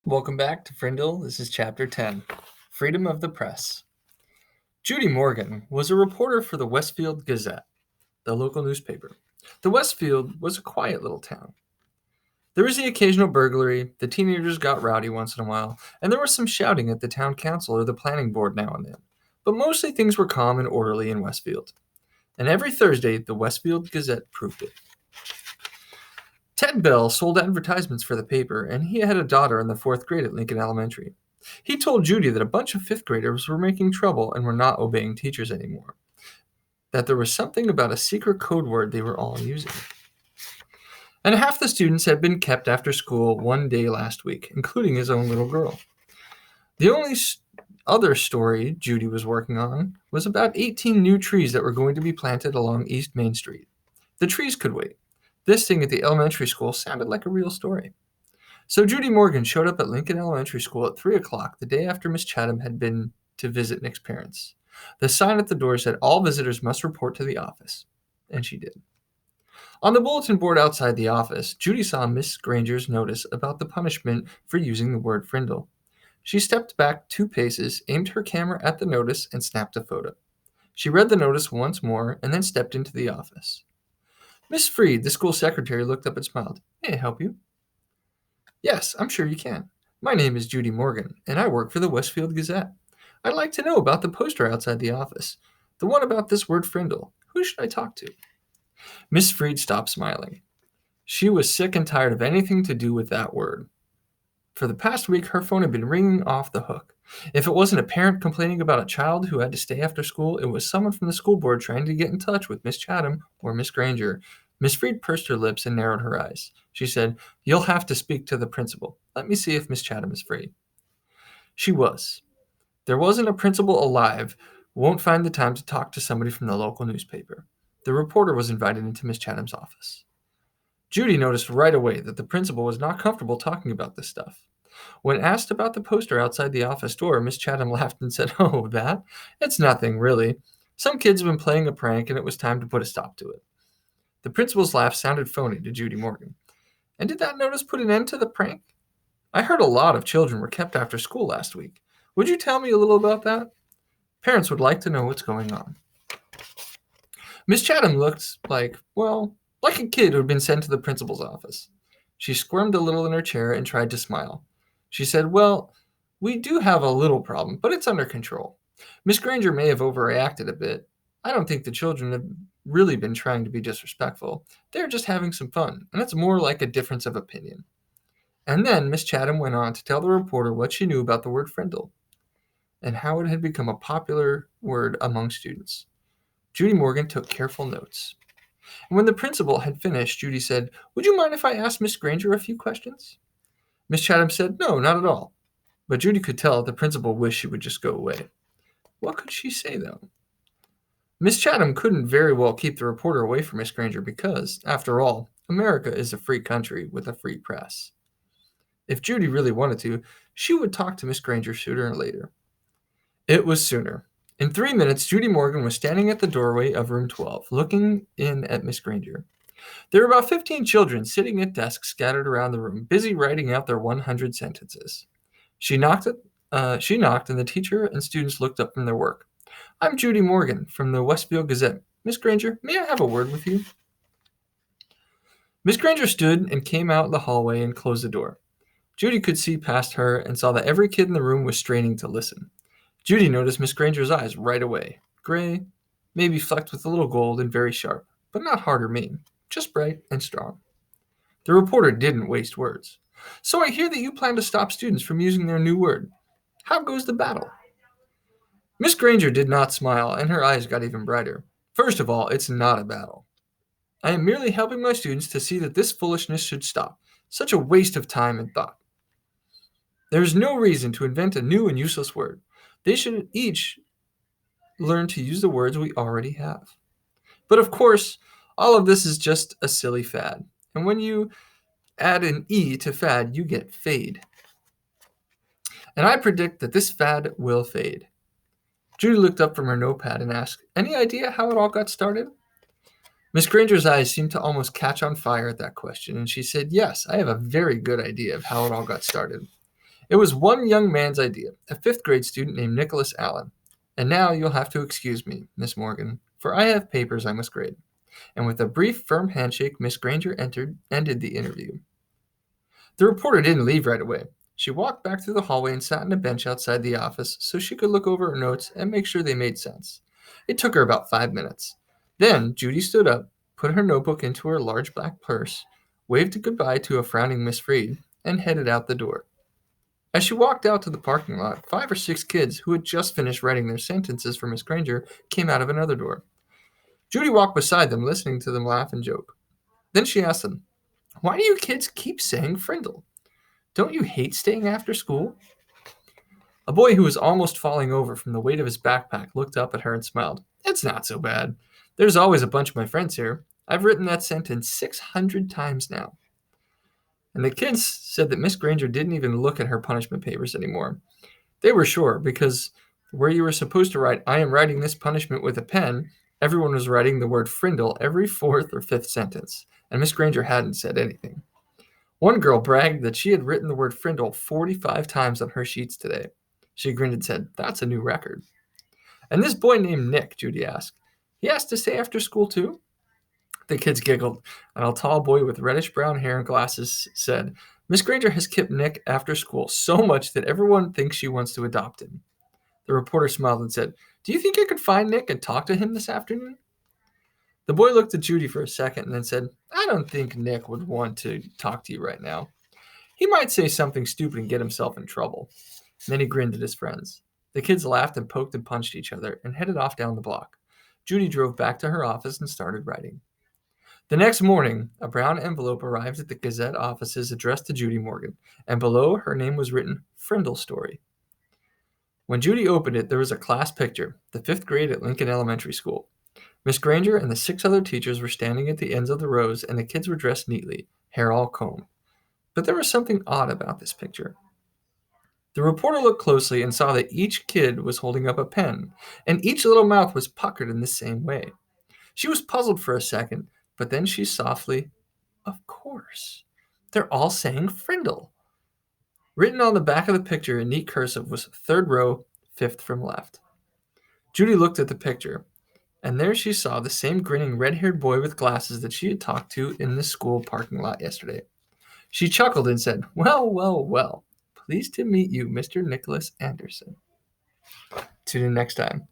Welcome back to Frindle. This is Chapter 10, Freedom of the Press. Judy Morgan was a reporter for the Westfield Gazette, the local newspaper. The Westfield was a quiet little town. There was the occasional burglary, the teenagers got rowdy once in a while, and there was some shouting at the town council or the planning board now and then. But mostly things were calm and orderly in Westfield. And every Thursday, the Westfield Gazette proved it. Ted Bell sold advertisements for the paper, and he had a daughter in the 4th grade at Lincoln Elementary. He told Judy that a bunch of 5th graders were making trouble and were not obeying teachers anymore. That there was something about a secret code word they were all using. And half the students had been kept after school one day last week, including his own little girl. The only other story Judy was working on was about 18 new trees that were going to be planted along East Main Street. The trees could wait. This thing at the elementary school sounded like a real story. So Judy Morgan showed up at Lincoln Elementary School at 3 o'clock the day after Miss Chatham had been to visit Nick's parents. The sign at the door said all visitors must report to the office, and she did. On the bulletin board outside the office, Judy saw Miss Granger's notice about the punishment for using the word frindle. She stepped back 2 paces, aimed her camera at the notice, and snapped a photo. She read the notice once more and then stepped into the office. Miss Freed, the school secretary, looked up and smiled. "May I help you?" "Yes, I'm sure you can. My name is Judy Morgan, and I work for the Westfield Gazette. I'd like to know about the poster outside the office. The one about this word frindle. Who should I talk to?" Miss Freed stopped smiling. She was sick and tired of anything to do with that word. For the past week, her phone had been ringing off the hook. If it wasn't a parent complaining about a child who had to stay after school, it was someone from the school board trying to get in touch with Miss Chatham or Miss Granger. Miss Freed pursed her lips and narrowed her eyes. She said, "You'll have to speak to the principal. Let me see if Miss Chatham is free." She was. There wasn't a principal alive who won't find the time to talk to somebody from the local newspaper. The reporter was invited into Miss Chatham's office. Judy noticed right away that the principal was not comfortable talking about this stuff. When asked about the poster outside the office door, Miss Chatham laughed and said, "Oh, that? It's nothing, really. Some kids have been playing a prank, and it was time to put a stop to it." The principal's laugh sounded phony to Judy Morgan. "And did that notice put an end to the prank? I heard a lot of children were kept after school last week. Would you tell me a little about that? Parents would like to know what's going on." Miss Chatham looked like a kid who had been sent to the principal's office. She squirmed a little in her chair and tried to smile. She said, "Well, we do have a little problem, but it's under control. Miss Granger may have overreacted a bit. I don't think the children have really been trying to be disrespectful. They're just having some fun, and it's more like a difference of opinion." And then Miss Chatham went on to tell the reporter what she knew about the word frindle and how it had become a popular word among students. Judy Morgan took careful notes. And when the principal had finished, Judy said, "Would you mind if I asked Miss Granger a few questions?" Miss Chatham said, "No, not at all." But Judy could tell the principal wished she would just go away. What could she say, though? Miss Chatham couldn't very well keep the reporter away from Miss Granger because, after all, America is a free country with a free press. If Judy really wanted to, she would talk to Miss Granger sooner or later. It was sooner. In 3 minutes, Judy Morgan was standing at the doorway of room 12, looking in at Miss Granger. There were about 15 children sitting at desks scattered around the room, busy writing out their 100 sentences. She knocked, and the teacher and students looked up from their work. "I'm Judy Morgan from the Westfield Gazette. Miss Granger, may I have a word with you?" Miss Granger stood and came out the hallway and closed the door. Judy could see past her and saw that every kid in the room was straining to listen. Judy noticed Miss Granger's eyes right away. Gray, maybe flecked with a little gold, and very sharp, but not hard or mean, just bright and strong. The reporter didn't waste words. "So I hear that you plan to stop students from using their new word. How goes the battle?" Miss Granger did not smile, and her eyes got even brighter. "First of all, it's not a battle. I am merely helping my students to see that this foolishness should stop. Such a waste of time and thought. There is no reason to invent a new and useless word. They should each learn to use the words we already have. But of course, all of this is just a silly fad. And when you add an E to fad, you get fade. And I predict that this fad will fade." Judy looked up from her notepad and asked, "Any idea how it all got started?" Miss Granger's eyes seemed to almost catch on fire at that question, and she said, "Yes, I have a very good idea of how it all got started. It was one young man's idea, a fifth-grade student named Nicholas Allen. And now you'll have to excuse me, Miss Morgan, for I have papers I must grade. And with a brief, firm handshake, Miss Granger ended the interview. The reporter didn't leave right away. She walked back through the hallway and sat on a bench outside the office so she could look over her notes and make sure they made sense. It took her about 5 minutes. Then Judy stood up, put her notebook into her large black purse, waved goodbye to a frowning Miss Freed, and headed out the door. As she walked out to the parking lot, 5 or 6 kids who had just finished writing their sentences for Miss Granger came out of another door. Judy walked beside them, listening to them laugh and joke. Then she asked them, "Why do you kids keep saying Frindle? Don't you hate staying after school?" A boy who was almost falling over from the weight of his backpack looked up at her and smiled. "It's not so bad. There's always a bunch of my friends here. I've written that sentence 600 times now." And the kids said that Miss Granger didn't even look at her punishment papers anymore. They were sure, because where you were supposed to write, "I am writing this punishment with a pen," everyone was writing the word Frindle every fourth or fifth sentence, and Miss Granger hadn't said anything. One girl bragged that she had written the word Frindle 45 times on her sheets today. She grinned and said, "That's a new record." "And this boy named Nick," Judy asked, "he has to stay after school too?" The kids giggled, and a tall boy with reddish-brown hair and glasses said, "Miss Granger has kept Nick after school so much that everyone thinks she wants to adopt him." The reporter smiled and said, "Do you think I could find Nick and talk to him this afternoon?" The boy looked at Judy for a second and then said, "I don't think Nick would want to talk to you right now. He might say something stupid and get himself in trouble." And then he grinned at his friends. The kids laughed and poked and punched each other and headed off down the block. Judy drove back to her office and started writing. The next morning, a brown envelope arrived at the Gazette offices addressed to Judy Morgan, and below her name was written, "Frindle Story." When Judy opened it, there was a class picture, the 5th grade at Lincoln Elementary School. Miss Granger and the 6 other teachers were standing at the ends of the rows, and the kids were dressed neatly, hair all combed. But there was something odd about this picture. The reporter looked closely and saw that each kid was holding up a pen, and each little mouth was puckered in the same way. She was puzzled for a second, but then she softly, "Of course, they're all saying Frindle." Written on the back of the picture in neat cursive was 3rd row, 5th from left. Judy looked at the picture, and there she saw the same grinning red-haired boy with glasses that she had talked to in the school parking lot yesterday. She chuckled and said, "Well, well, well. Pleased to meet you, Mr. Nicholas Anderson." Tune in next time.